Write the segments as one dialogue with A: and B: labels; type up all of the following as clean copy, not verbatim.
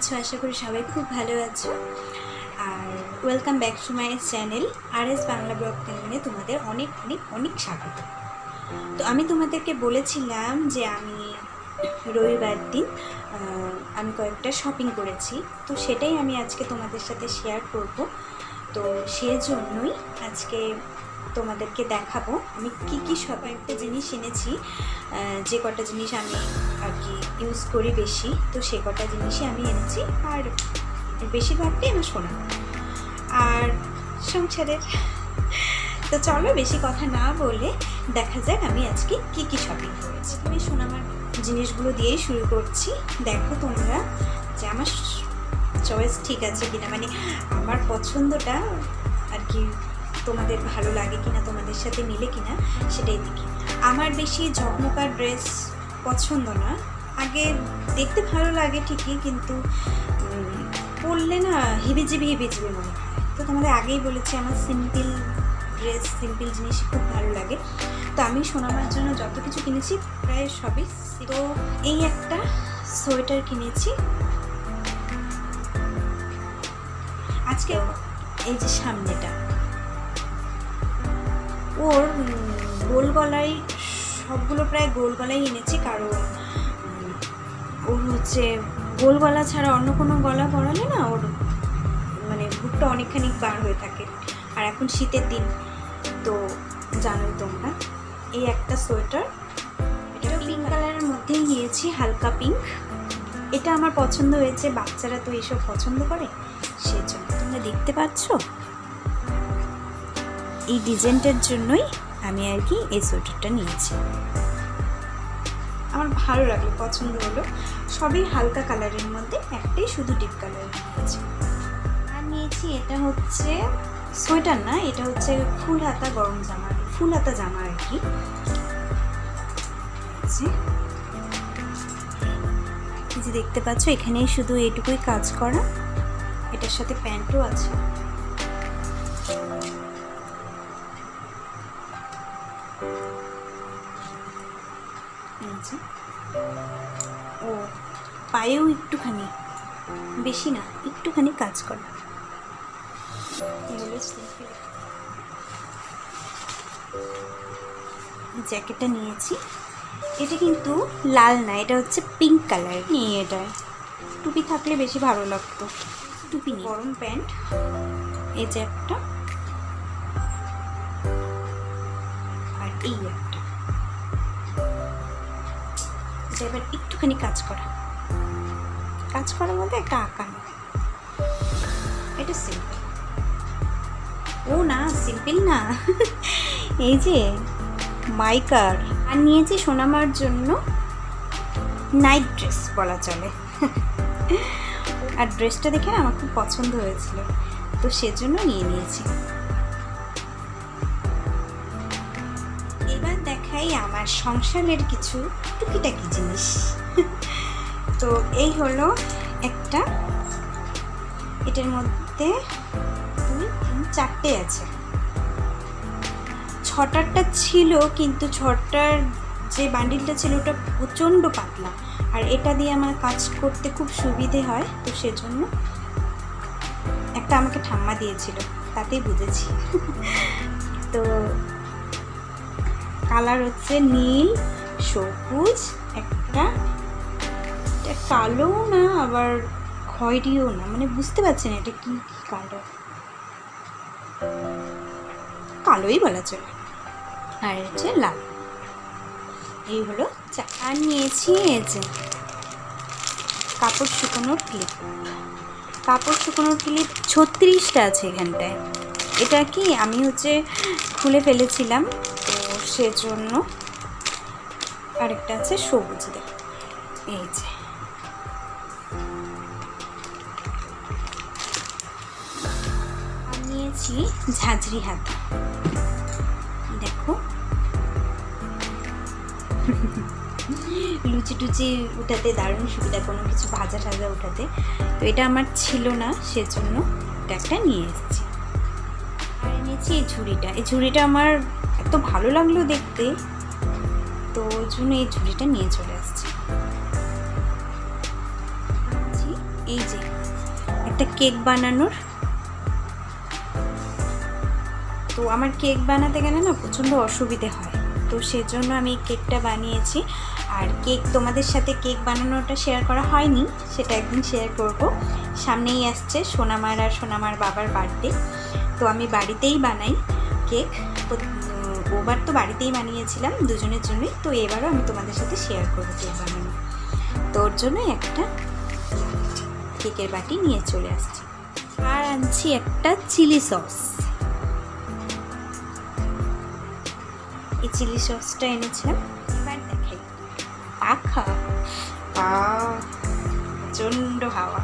A: আছো? আশা করি সবাই খুব ভালো আছো। আর welcome back to my channel RS Bangla blog চ্যানেলে তোমাদের অনেক অনেক অনেক স্বাগত। তো আমি তোমাদেরকে বলেছিলাম যে আমি রবিবার দিন আমি কয়েকটা শপিং করেছি, তো সেটাই আমি আজকে তোমাদের সাথে শেয়ার করব। তো সেজন্যই আজকে তোমাদেরকে দেখাবো আমি কি কি কয়েকটা জিনিস এনেছি, যে কটা জিনিস আমি আর কি ইউজ করি বেশি, তো সে কটা জিনিসই আমি এনেছি। আর বেশিরভাগটাই আমার শোনা আর সংসারের। তো চলো বেশি কথা না বলে দেখা যাক আমি আজকে কি কি শপিং করেছি। আমি সোনামার জিনিসগুলো দিয়েই শুরু করছি। দেখো তোমরা যে আমার চয়েস ঠিক আছে কিনা, মানে আমার পছন্দটা আর কি তোমাদের ভালো লাগে কিনা, তোমাদের সাথে মিলে কিনা সেটাই দেখি। আমার বেশি ঝকমকা ড্রেস পছন্দ না। আগে দেখতে ভালো লাগে ঠিকই, কিন্তু পরলে না হিবিজিবি মনে হয়। তো তোমাদের আগেই বলেছি আমার সিম্পল ড্রেস, সিম্পল জিনিস খুব ভালো লাগে। তো আমি সোনামার জন্য যত কিছু কিনেছি প্রায় সবই। তো এই একটা সোয়েটার কিনেছি আজকে। এই যে সামনেটা ওর গোল গলায়, সবগুলো প্রায় গোল গলায় এনেছি, কারণ ওর হচ্ছে গোল গলা ছাড়া অন্য কোনো গলা পরালে না ওর মানে বুকটা অনেকখানি বার হয়ে থাকে। আর এখন শীতের দিন তো জানোই তোমরা। এই একটা সোয়েটার, এটা পিঙ্ক কালারের মধ্যেই নিয়েছি, হালকা পিঙ্ক। এটা আমার পছন্দ হয়েছে, বাচ্চারা তো এইসব পছন্দ করে, সেজন্য তোমরা দেখতে পাচ্ছ এই ডিজাইনটার জন্যই আমি আর কি এই সোয়েটারটা নিয়েছি। আমার ভালো লাগলো, পছন্দ হলো। সবই হালকা কালারের মধ্যে, একটাই শুধু ডিপ কালারের নিয়েছি। আর নিয়েছি এটা হচ্ছে সোয়েটার না, এটা হচ্ছে ফুল হাতা গরম জামা, ফুল হাতা জামা আর কি। এই যে দেখতে পাচ্ছ এখানেই শুধু এইটুকুই কাজ করা, এটার সাথে প্যান্টও আছে। ও পায়েও একটুখানি, বেশি না, একটুখানি কাজ করা। জ্যাকেটটা নিয়েছি, এটা কিন্তু লাল না, এটা হচ্ছে পিঙ্ক কালার। নিয়ে এটা টুপি থাকলে বেশি ভালো লাগতো, টুপি নিয়ে। গরম প্যান্ট এই যে একটা, আর এই একটা, এটা এবার একটুখানি কাজ করা মধ্যে একটা আঁকানো। এটা সিম্পল, ও না সিম্পল না এই যে মাইকার। আর নিয়েছি সোনামার জন্য নাইট ড্রেস বলা চলে আর ড্রেসটা দেখে না আমার খুব পছন্দ হয়েছিল, তো সেজন্য নিয়েছি। এবার দেখাই আমার সংসারের কিছু টুকিটাকি জিনিস। তো এই হলো একটা, এটার মধ্যে 2, 3, 4টে আছে। 6টারটা ছিল, কিন্তু 6টার যে বান্ডিলটা ছিল ওটা প্রচণ্ড পাতলা, আর এটা দিয়ে আমার কাজ করতে খুব সুবিধে হয়, তো সেজন্য একটা আমাকে ঠাম্মা দিয়েছিল, তাতেই বুঝেছি। তো কালার হচ্ছে নীল, সবুজ, একটা কালো না আবার খয়েরিও না, মানে বুঝতে পারছি না এটা কি কালার, কালোই বলা চলে। আর হচ্ছে লাল। এই হলো। আর নিয়েছি এই যে কাপড় শুকোনোর ক্লিপ। 36টা আছে এখানটায়। এটা কি আমি হচ্ছে খুলে ফেলেছিলাম, তো সেজন্য। আরেকটা আছে সবুজ, এই যে। আর নিয়েছি ঝাঁঝরি হাতা, দেখো লুচি টুচি উঠাতে দারুণ সুবিধা, কোনো কিছু ভাজা টাজা উঠাতে। তো এটা আমার ছিল না, সেজন্য এটা একটা নিয়ে এসেছি। আর এনেছি এই ঝুড়িটা। এই ঝুড়িটা আমার এত ভালো লাগলো দেখতে, তো ওই জন্য এই ঝুড়িটা নিয়ে চলে আসছি। এই যে একটা কেক বানানোর। তো আমার কেক বানাতে গেলে না প্রচণ্ড অসুবিধে হয়, তো সেজন্য আমি কেকটা বানিয়েছি। আর কেক তোমাদের সাথে কেক বানানোটা শেয়ার করা হয়নি, সেটা একদিন শেয়ার করব। সামনেই আসছে সোনামার আর সোনামার বাবার বার্থডে, তো আমি বাড়িতেই বানাই কেক। ওবার তো বাড়িতেই বানিয়েছিলাম দুজনের জন্যই, তো এবারও আমি তোমাদের সাথে শেয়ার করবো কেক বানানো। তো ওর জন্য একটা কেকের বাটি নিয়ে চলে আসছি। আর আনছি একটা চিলি সস। এই চিলি সসটা এনেছিলাম। এবার দেখাই পাখা প্রচণ্ড হাওয়া।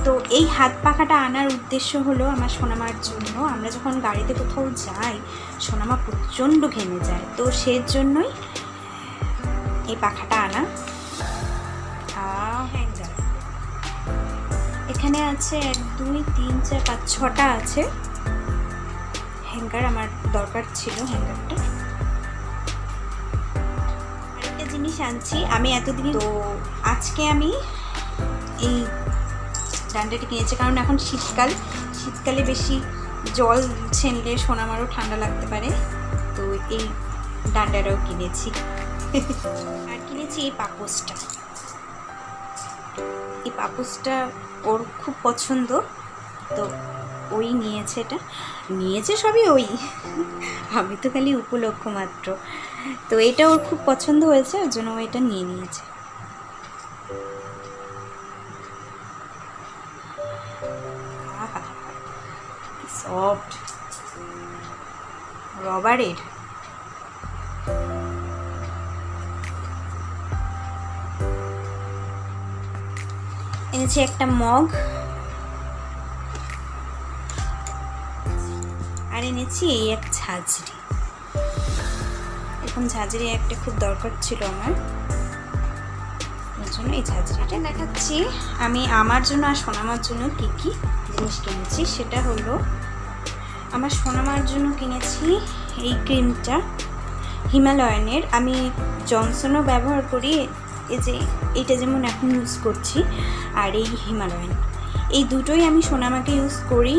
A: তো এই হাত পাখাটা আনার উদ্দেশ্য হলো আমার সোনামার জন্য। আমরা যখন গাড়িতে কোথাও যাই সোনামা প্রচণ্ড ঘেমে যায়, তো সেই জন্যই এই পাখাটা আনা। হ্যাঙ্গার এখানে আছে 1 2 3 4 5 6টা আছে হ্যাঙ্গার। আমার দরকার ছিল হ্যাঙ্গারটা। আরেকটা জিনিস আনছি আমি এতদিন, তো আজকে আমি এই ডান্ডাটি কিনেছি, কারণ এখন শীতকালে বেশি জল ছেনলে সোনামারও ঠান্ডা লাগতে পারে, তো এই ডান্ডাটাও কিনেছি। আর কিনেছি এই পাপোসটা। এই পাপোসটা ওর খুব পছন্দ, তো ওই নিয়েছে। এটা নিয়েছে সবই ওই, আমি তো খালি উপলক্ষ মাত্র। তো এটা ওর খুব পছন্দ হয়েছে, ওর জন্য ও এটা নিয়ে নিয়েছে। সফট রবারের। এনেছি একটা মগ, আর এনেছি এই এক ঝাঁঝরি। এরকম ঝাঁঝরি একটা খুব দরকার ছিল আমার, ওর জন্য এই ঝাঁঝরিটা দেখাচ্ছি। আমি আমার জন্য আর সোনামার জন্য কী কী জিনিস কিনেছি সেটা হলো, আমার সোনামার জন্য কিনেছি এই ক্রিমটা হিমালয়ানের। আমি জনসনও ব্যবহার করি, এই যে এইটা যেমন এখন ইউজ করছি, আর এই হিমালয়ান, এই দুটোই আমি সোনামাকে ইউজ করি,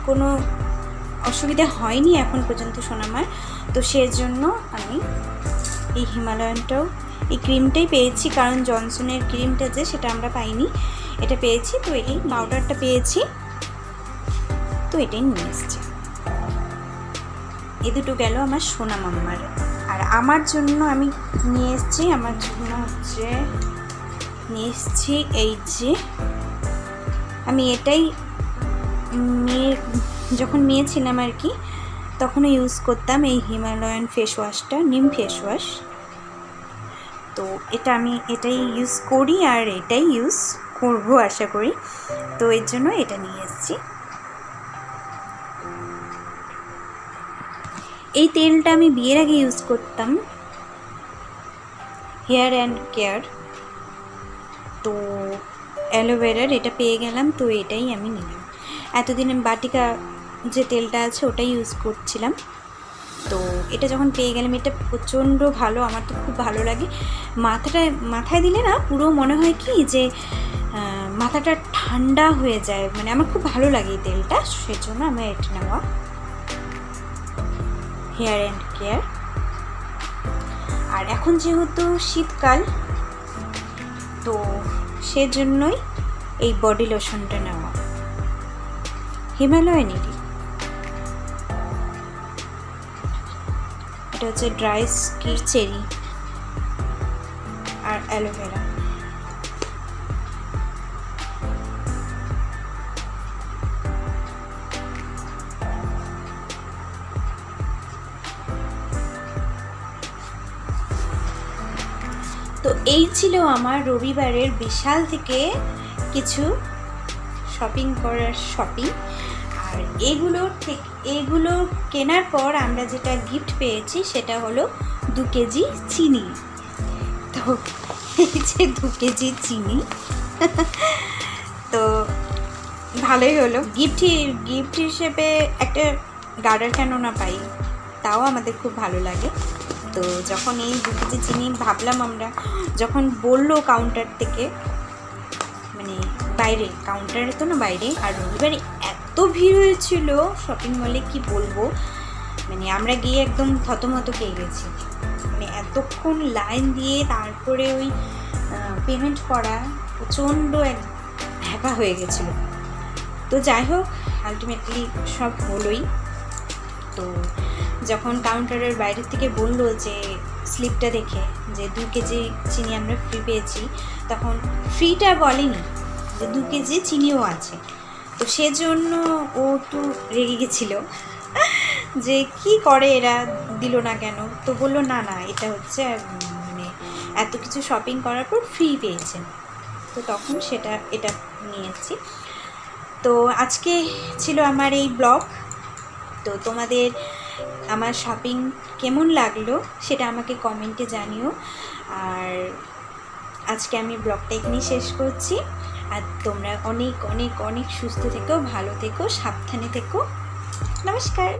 A: কোনো অসুবিধা হয়নি এখন পর্যন্ত সোনামার। তো সেজন্য আমি এই হিমালয়ানটাও, এই ক্রিমটাই পেয়েছি, কারণ জনসনের ক্রিমটা যে সেটা আমরা পাইনি, এটা পেয়েছি। তো এই পাউডারটা পেয়েছি, তো এটাই নিয়ে এসছি। এই দুটো গেল আমার সোনা মাম্মার। আর আমার জন্য আমি নিয়ে এসছি, আমার জন্য হচ্ছে নিয়ে এসছি এই যে, আমি এটাই যখন মেয়ে ছিলাম আর কি, তখনও ইউজ করতাম এই হিমালয়ান ফেস ওয়াশটা, নিম ফেস ওয়াশ। তো এটা আমি এটাই ইউজ করি আর এটাই ইউজ করব আশা করি, তো এর জন্য এটা নিয়ে এসেছি। এই তেলটা আমি বিয়ের আগে ইউজ করতাম, হেয়ার অ্যান্ড কেয়ার, তো অ্যালোভেরার। এটা পেয়ে গেলাম, তো এটাই আমি নিলাম। এতদিন আমি বাটিকা যে তেলটা আছে ওটাই ইউজ করছিলাম, তো এটা যখন পেয়ে গেলাম, এটা প্রচণ্ড ভালো, আমার তো খুব ভালো লাগে। মাথায় দিলে না পুরো মনে হয় কি যে মাথাটা ঠান্ডা হয়ে যায়, মানে আমার খুব ভালো লাগে এই তেলটা, সেজন্য আমার এটা নেওয়া হেয়ার অ্যান্ড কেয়ার। আর এখন যেহেতু শীতকাল, তো সেজন্যই এই বডি লোশনটা নেওয়া হিমালয়ানেরই। এটা হচ্ছে ড্রাই স্কিন চেরি আর অ্যালোভেরা। তো এই ছিল আমার রবিবারের বিশাল থেকে কিছু শপিং করার শপিং। আর এগুলো কেনার পর আমরা যেটা গিফট পেয়েছি সেটা হলো 2 কেজি চিনি। তো এই যে 2 কেজি চিনি, তো ভালোই হলো। গিফট হিসেবে একটা গার্ডার কেন না পাই, তাও আমাদের খুব ভালো লাগে। তো যখন এই 2 কেজি চিনি ভাবলাম, আমরা যখন বললো কাউন্টার থেকে মানে বাইরে, কাউন্টারে তো না, বাইরে। আর রবিবারে এত ভিড় হয়েছিল শপিং মলে, কি বলবো, মানে আমরা গিয়ে একদম থতমত পেয়ে গেছি। মানে এতক্ষণ লাইন দিয়ে তারপরে ওই পেমেন্ট করা প্রচণ্ড এক হ্যাপা হয়ে গেছিলো। তো যাই হোক, আলটিমেটলি সব হলোই। তো যখন কাউন্টারের বাইরের থেকে বললো যে স্লিপটা দেখে যে 2 কেজি চিনি আমরা ফ্রি পেয়েছি, তখন ফ্রিটা বলেনি, যে 2 কেজি চিনিও আছে। তো সেজন্য ও একটু রেগে গেছিলো যে কি করে এরা, দিল না কেন। তো বললো না না, এটা হচ্ছে মানে এত কিছু শপিং করার পর ফ্রি পেয়েছেন। তো তখন এটা নিয়েছি। তো আজকে ছিল আমার এই ব্লগ। তো তোমাদের আমার শপিং কেমন লাগলো সেটা আমাকে কমেন্টে জানিও। আর আজকে আমি ব্লগটা এখানেই শেষ করছি। আর তোমরা অনেক অনেক অনেক সুস্থ থেকো, ভালো থেকো, সাবধানে থেকো। নমস্কার।